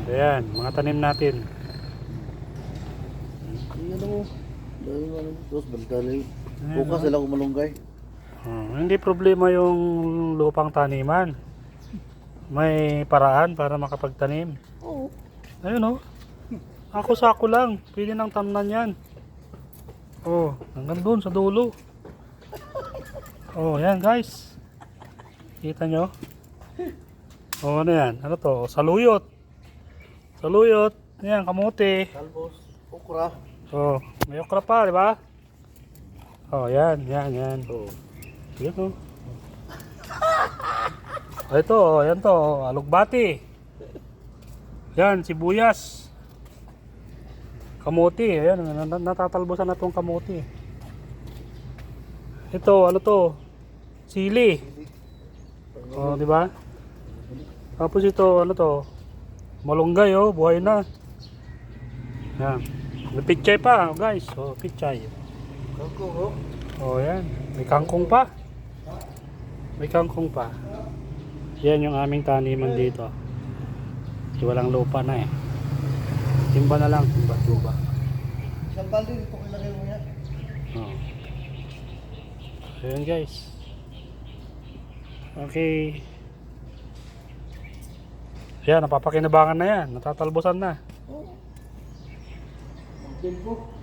Ayan, mga tanim natin. Ano mo? Tapos bantali. Ayan, Bukas sila kung malunggay. Hindi problema yung lupang taniman. May paraan para makapagtanim. Oo. Ayun oh. Ako-sako lang. Pwede nang tamnan yan. Oh, hanggang doon sa dulo. Oh, yan guys. Kita nyo? Oh, ano yan? Ano to? Saluyot. Saluyot. Yan, kamote. Talbos. Okra. Oh, may okra pa, di ba? Oh, yan. Oo. Yan oh. Oh, ito, oh, yan to. Oh, alugbati. Yan, sibuyas. Kamote. Ayan, natatalbosan na tong kamote. Ito, ano to? Sili. Oh, di ba? Tapos ito, ano to? Malunggay, oh, buhay na. Yan. May pichay pa, guys. Oh, pichay. Kangkong, oh. Oh, yan. May kangkong pa. May kangkong pa. Yan yung aming taniman dito. Kasi walang lupa na eh. Timba na lang, timba. Isang balde dito kilagay mo yan. Oh. Ayan guys. Okay. Ayan, napapakinabangan na yan. Natatalbosan na. Oo. Ang tempo.